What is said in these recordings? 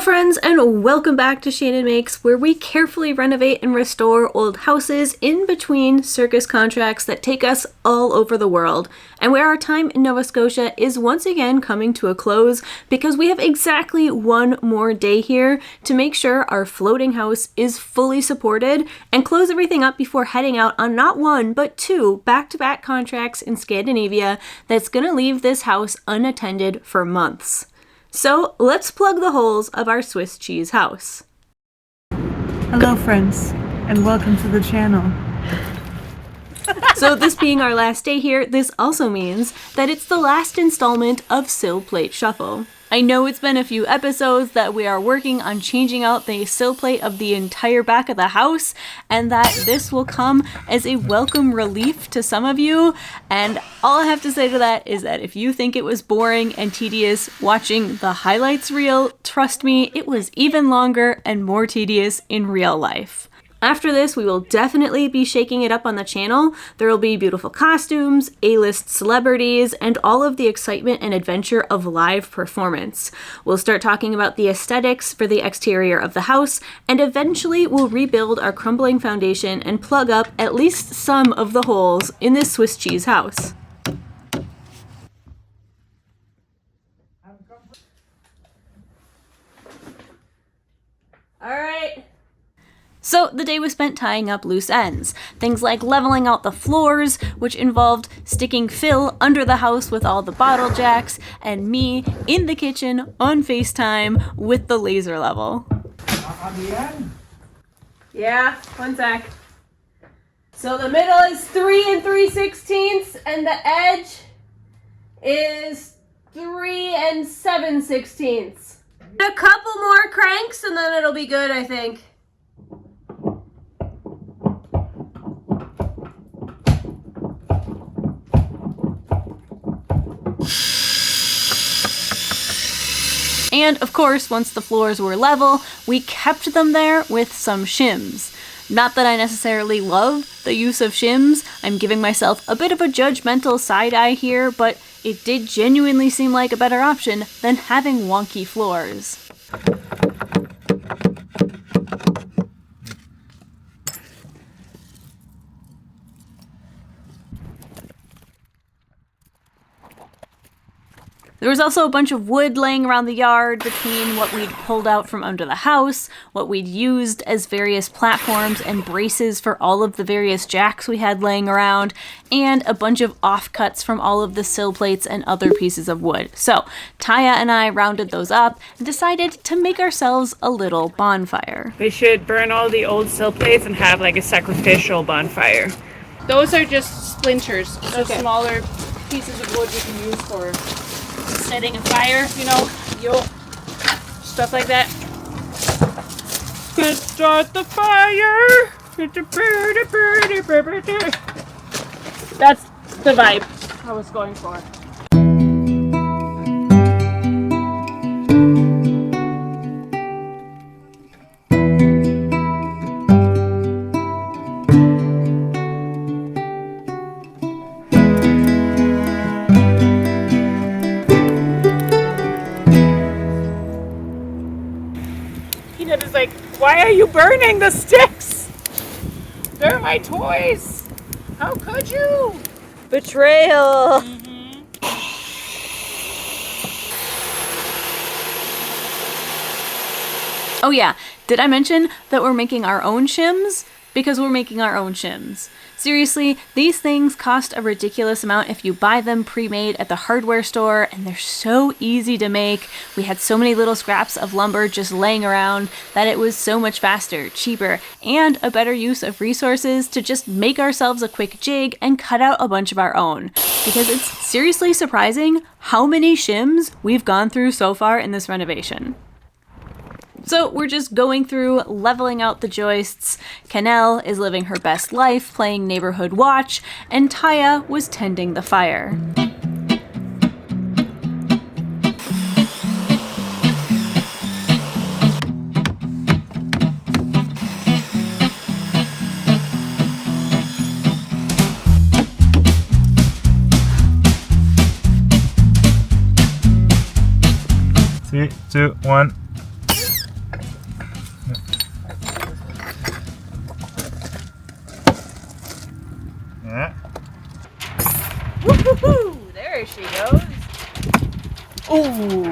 friends, and welcome back to Shannon Makes, where we carefully renovate and restore old houses in between circus contracts that take us all over the world, and where our time in Nova Scotia is once again coming to a close because we have exactly one more day here to make sure our floating house is fully supported and close everything up before heading out on not one but two back-to-back contracts in Scandinavia that's going to leave this house unattended for months. So let's plug the holes of our Swiss cheese house. Hello friends, and welcome to the channel. So this being our last day here, this also means that it's the last installment of Sill Plate Shuffle. I know it's been a few episodes that we are working on changing out the sill plate of the entire back of the house, and that this will come as a welcome relief to some of you. And all I have to say to that is that if you think it was boring and tedious watching the highlights reel, trust me, it was even longer and more tedious in real life. After this, we will definitely be shaking it up on the channel. There will be beautiful costumes, A-list celebrities, and all of the excitement and adventure of live performance. We'll start talking about the aesthetics for the exterior of the house, and eventually we'll rebuild our crumbling foundation and plug up at least some of the holes in this Swiss cheese house. All right. So the day was spent tying up loose ends. Things like leveling out the floors, which involved sticking Phil under the house with all the bottle jacks, and me in the kitchen on FaceTime with the laser level. On the end? Yeah, one sec. So the middle is 3 3/16, and the edge is 3 7/16. A couple more cranks and then it'll be good, I think. And of course, once the floors were level, we kept them there with some shims. Not that I necessarily love the use of shims. I'm giving myself a bit of a judgmental side eye here, but it did genuinely seem like a better option than having wonky floors. There was also a bunch of wood laying around the yard between what we'd pulled out from under the house, what we'd used as various platforms and braces for all of the various jacks we had laying around, and a bunch of offcuts from all of the sill plates and other pieces of wood. So Taya and I rounded those up and decided to make ourselves a little bonfire. We should burn all the old sill plates and have like a sacrificial bonfire. Those are just splinters, so Okay. smaller pieces of wood you can use for setting a fire, you know, stuff like that. Let's start the fire! That's the vibe I was going for. Peanut is like, why are you burning the sticks? They're my toys! How could you? Betrayal! Oh yeah, did I mention that we're making our own shims? Because we're making our own shims. Seriously, these things cost a ridiculous amount if you buy them pre-made at the hardware store, and they're so easy to make. We had so many little scraps of lumber just laying around that it was so much faster, cheaper, and a better use of resources to just make ourselves a quick jig and cut out a bunch of our own. Because it's seriously surprising how many shims we've gone through so far in this renovation. So we're just going through, leveling out the joists. Kanel is living her best life, playing Neighborhood Watch, and Taya was tending the fire. 3, 2, 1. Yeah. Woo-hoo-hoo! There she goes. Ooh.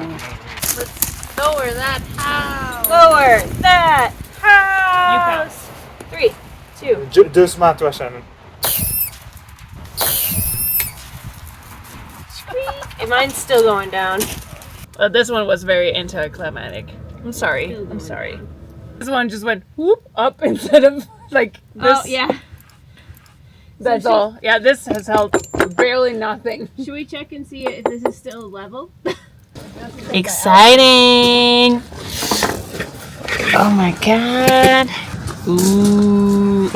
Let's lower that house. Lower that You house. 3, 2. Doucement toi, Shannon. And mine's still going down. This one was very anticlimactic. I'm sorry. I'm sorry. This one just went whoop up instead of like this. Oh, yeah. That's all. Yeah, this has held barely nothing. Should we check and see if this is still level? Exciting! Oh my god. Ooh.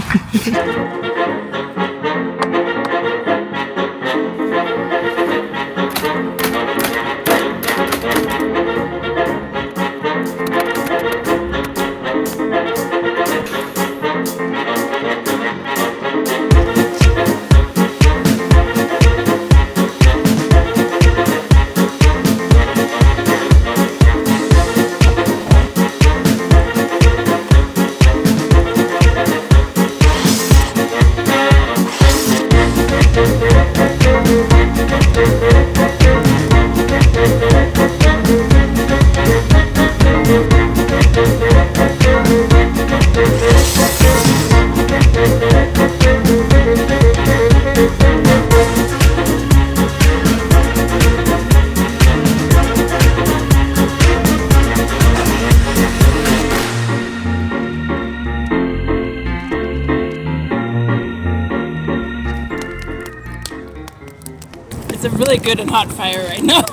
It's a really good and hot fire right now.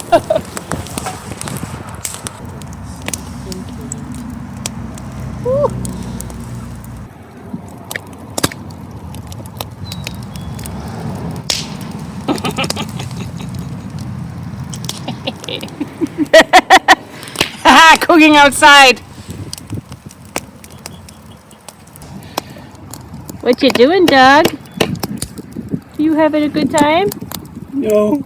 Cooking outside. What you doing, dog? You having a good time? No.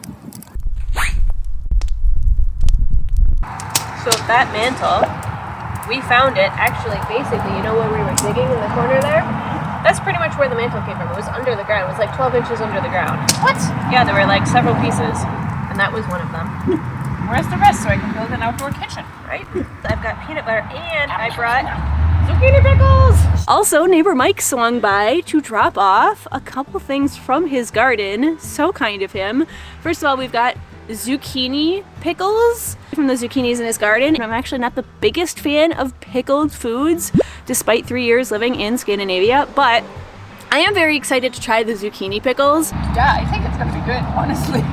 So that mantle, we found it actually basically, you know where we were digging in the corner there? That's pretty much where the mantle came from. It was under the ground. It was like 12 inches under the ground. What? Yeah, there were like several pieces, and that was one of them. Where's the rest so I can build an outdoor kitchen? Right? I've got peanut butter and I brought zucchini pickles! Also, neighbor Mike swung by to drop off a couple things from his garden. So kind of him. First of all, we've got zucchini pickles from the zucchinis in his garden. I'm actually not the biggest fan of pickled foods, despite 3 years living in Scandinavia, but I am very excited to try the zucchini pickles. Yeah, I think it's gonna be good, honestly.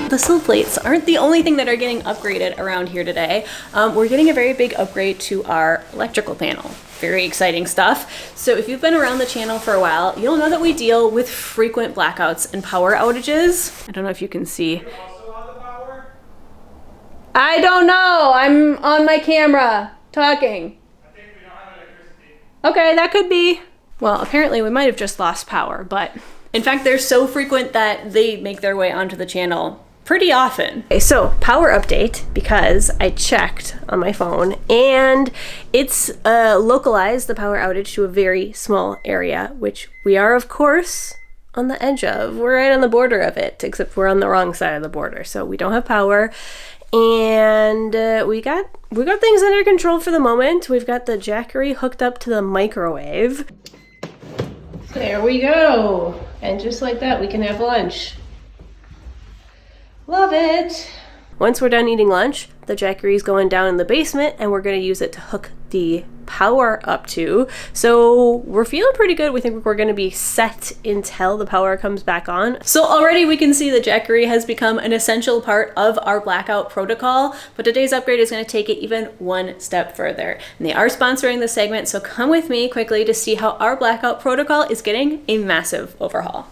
The sill plates aren't the only thing that are getting upgraded around here today. We're getting a very big upgrade to our electrical panel. Very exciting stuff. So if you've been around the channel for a while, you'll know that we deal with frequent blackouts and power outages. I don't know if you can see. I don't know. I'm on my camera talking. I think we don't have electricity. Okay, that could be. Well, apparently we might have just lost power, but in fact, they're so frequent that they make their way onto the channel pretty often. Okay, so power update, because I checked on my phone and it's localized the power outage to a very small area, which we are of course on the edge of. We're right on the border of it, except we're on the wrong side of the border, so we don't have power. And we got things under control for the moment. We've got the Jackery hooked up to the microwave. There we go. And just like that, we can have lunch. Love it. Once we're done eating lunch, the Jackery's going down in the basement and we're gonna use it to hook the power up to. So we're feeling pretty good. We think we're going to be set until the power comes back on. So already we can see that Jackery has become an essential part of our blackout protocol, but today's upgrade is going to take it even one step further. And they are sponsoring this segment, so come with me quickly to see how our blackout protocol is getting a massive overhaul.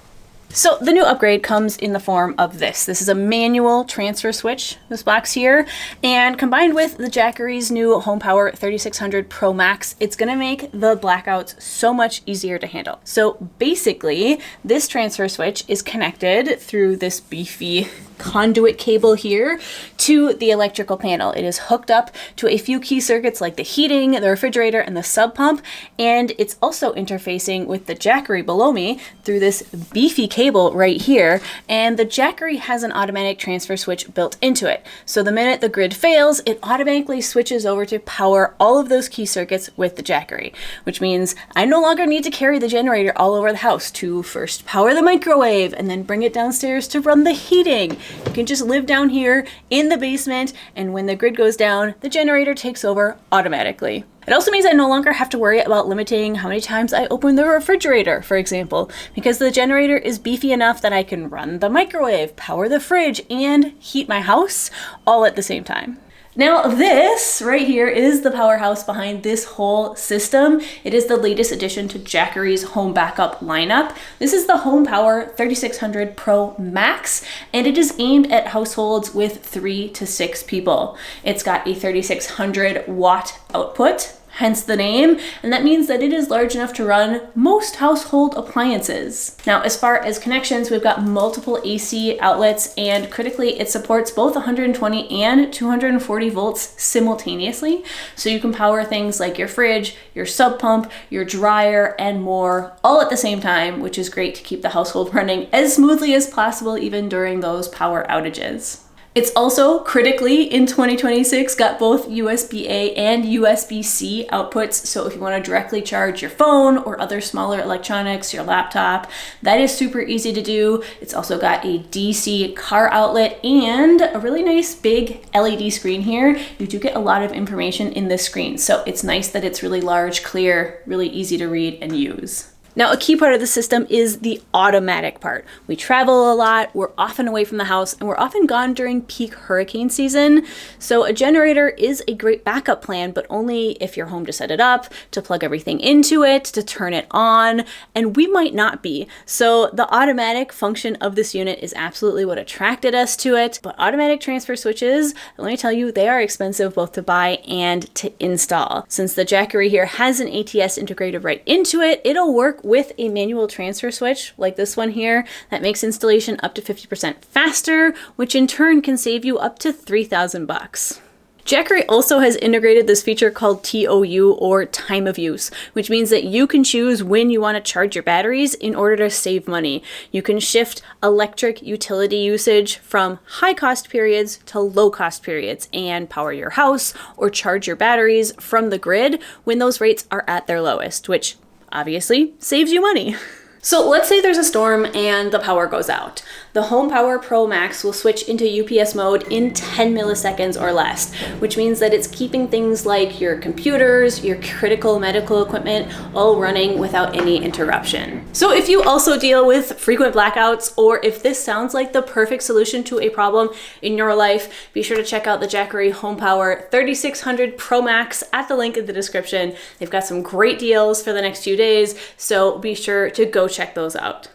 So the new upgrade comes in the form of this. This is a manual transfer switch, this box here, and combined with the Jackery's new Home Power 3600 Pro Max, it's gonna make the blackouts so much easier to handle. So basically, this transfer switch is connected through this beefy conduit cable here to the electrical panel. It is hooked up to a few key circuits like the heating, the refrigerator, and the sub pump, and it's also interfacing with the Jackery below me through this beefy cable right here, and the Jackery has an automatic transfer switch built into it. So the minute the grid fails, it automatically switches over to power all of those key circuits with the Jackery, which means I no longer need to carry the generator all over the house to first power the microwave and then bring it downstairs to run the heating. You can just live down here in the basement, and when the grid goes down, the generator takes over automatically. It also means I no longer have to worry about limiting how many times I open the refrigerator, for example, because the generator is beefy enough that I can run the microwave, power the fridge, and heat my house all at the same time. Now this right here is the powerhouse behind this whole system. It is the latest addition to Jackery's home backup lineup. This is the Home Power 3600 Pro Max, and it is aimed at households with 3 to 6 people. It's got a 3600 watt output, hence the name, and that means that it is large enough to run most household appliances. Now, as far as connections, we've got multiple AC outlets, and critically, it supports both 120 and 240 volts simultaneously. So you can power things like your fridge, your sub pump, your dryer, and more all at the same time, which is great to keep the household running as smoothly as possible, even during those power outages. It's also critically in 2026 got both USB-A and USB-C outputs, so if you want to directly charge your phone or other smaller electronics, your laptop, that is super easy to do. It's also got a DC car outlet and a really nice big LED screen here. You do get a lot of information in this screen, so it's nice that it's really large, clear, really easy to read and use. Now, a key part of the system is the automatic part. We travel a lot, we're often away from the house, and we're often gone during peak hurricane season. So a generator is a great backup plan, but only if you're home to set it up, to plug everything into it, to turn it on, and we might not be. So the automatic function of this unit is absolutely what attracted us to it. But automatic transfer switches, let me tell you, they are expensive both to buy and to install. Since the Jackery here has an ATS integrated right into it, it'll work with a manual transfer switch like this one here that makes installation up to 50% faster, which in turn can save you up to $3,000. Jackery also has integrated this feature called TOU, or time of use, which means that you can choose when you want to charge your batteries in order to save money. You can shift electric utility usage from high cost periods to low cost periods and power your house or charge your batteries from the grid when those rates are at their lowest, which obviously saves you money. So let's say there's a storm and the power goes out. The Home Power Pro Max will switch into UPS mode in 10 milliseconds or less, which means that it's keeping things like your computers, your critical medical equipment, all running without any interruption. So if you also deal with frequent blackouts, or if this sounds like the perfect solution to a problem in your life, be sure to check out the Jackery Home Power 3600 Pro Max at the link in the description. They've got some great deals for the next few days, so be sure to go check those out.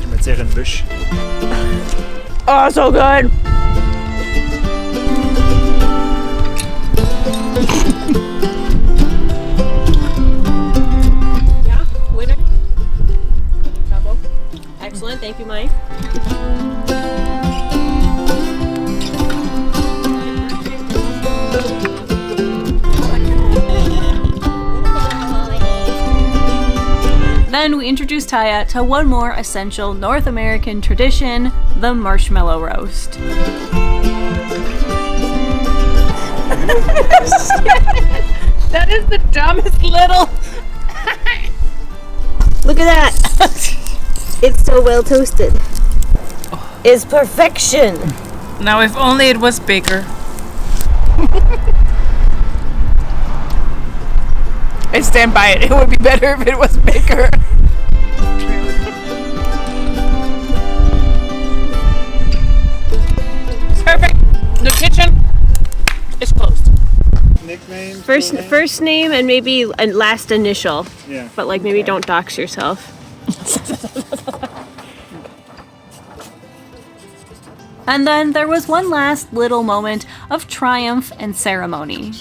Met zeggen bush. Oh, so good! Yeah, winner. Bravo. Excellent, thank you, Mike. Then we introduced Taya to one more essential North American tradition, the marshmallow roast. That is the dumbest little. Look at that. It's so well toasted. It's perfection. Now, if only it was bigger. I stand by it. It would be better if it was bigger. Perfect. The kitchen is closed. Nickname? First name and maybe a last initial. Yeah. But like maybe don't dox yourself. And then there was one last little moment of triumph and ceremony.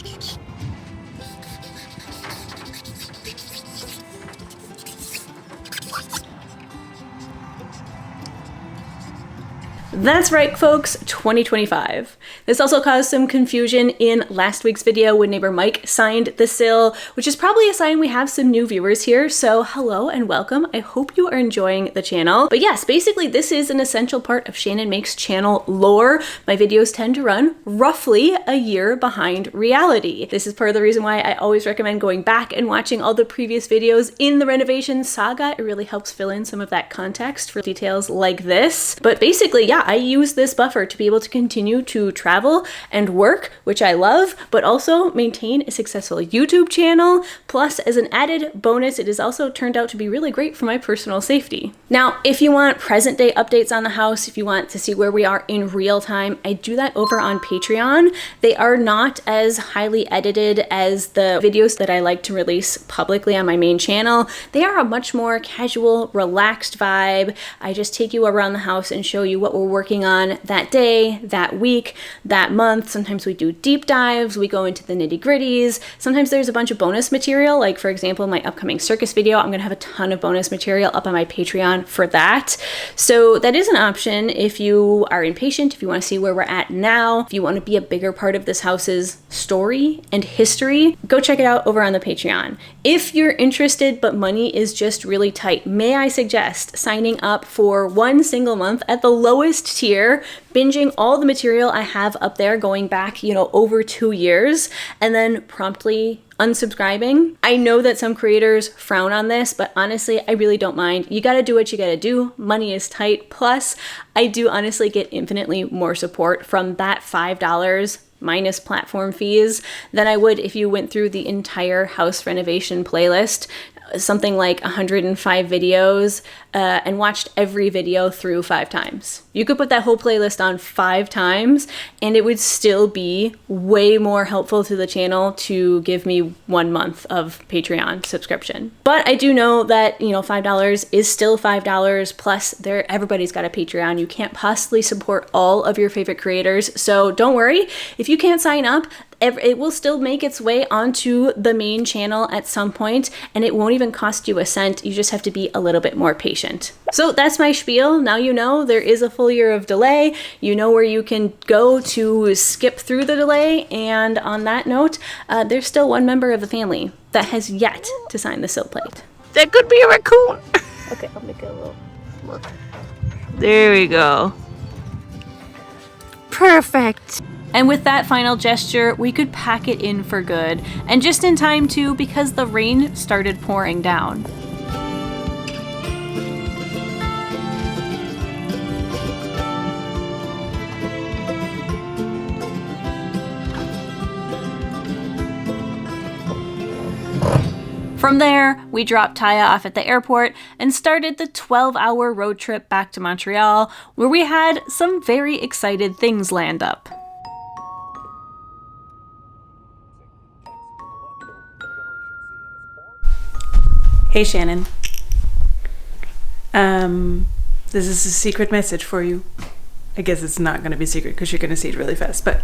That's right, folks, 2025. This also caused some confusion in last week's video when neighbor Mike signed the sill, which is probably a sign we have some new viewers here. So hello and welcome. I hope you are enjoying the channel. But yes, basically this is an essential part of Shannon Makes channel lore. My videos tend to run roughly a year behind reality. This is part of the reason why I always recommend going back and watching all the previous videos in the renovation saga. It really helps fill in some of that context for details like this. But basically, yeah, I use this buffer to be able to continue to travel and work, which I love, but also maintain a successful YouTube channel. Plus, as an added bonus, it has also turned out to be really great for my personal safety. Now, if you want present day updates on the house, if you want to see where we are in real time, I do that over on Patreon. They are not as highly edited as the videos that I like to release publicly on my main channel. They are a much more casual, relaxed vibe. I just take you around the house and show you what we're working on that day, that week, that month. Sometimes we do deep dives, we go into the nitty-gritties. Sometimes there's a bunch of bonus material, like for example, my upcoming circus video. I'm gonna have a ton of bonus material up on my Patreon for that. So that is an option if you are impatient, if you wanna see where we're at now, if you wanna be a bigger part of this house's story and history, go check it out over on the Patreon. If you're interested, but money is just really tight, may I suggest signing up for one single month at the lowest tier, binging all the material I have up there going back, over 2 years, and then promptly unsubscribing. I know that some creators frown on this, but honestly, I really don't mind. You gotta do what you gotta do. Money is tight. Plus, I do honestly get infinitely more support from that $5 minus platform fees than I would if you went through the entire house renovation playlist, something like 105 videos, and watched every video through 5 times. You could put that whole playlist on 5 times and it would still be way more helpful to the channel to give me 1 month of Patreon subscription. But I do know that, $5 is still $5 plus everybody's got a Patreon. You can't possibly support all of your favorite creators. So don't worry, if you can't sign up, it will still make its way onto the main channel at some point, and it won't even cost you a cent. You just have to be a little bit more patient. So that's my spiel. Now you know there is a full year of delay. You know where you can go to skip through the delay. And on that note, there's still one member of the family that has yet to sign the sill plate. That could be a raccoon. Okay, I'll make it a little look. There we go. Perfect. And with that final gesture, we could pack it in for good. And just in time too, because the rain started pouring down. From there, we dropped Taya off at the airport and started the 12-hour road trip back to Montreal, where we had some very excited things land up. Hey Shannon, this is a secret message for you. I guess it's not going to be secret because you're going to see it really fast, but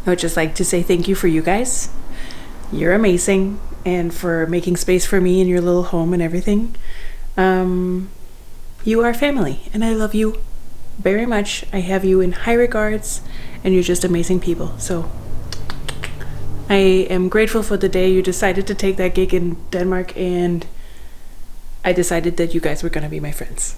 I would just like to say thank you for you guys. You're amazing, and for making space for me in your little home and everything. You are family, and I love you very much. I have you in high regards, and you're just amazing people. So I am grateful for the day you decided to take that gig in Denmark, and I decided that you guys were going to be my friends.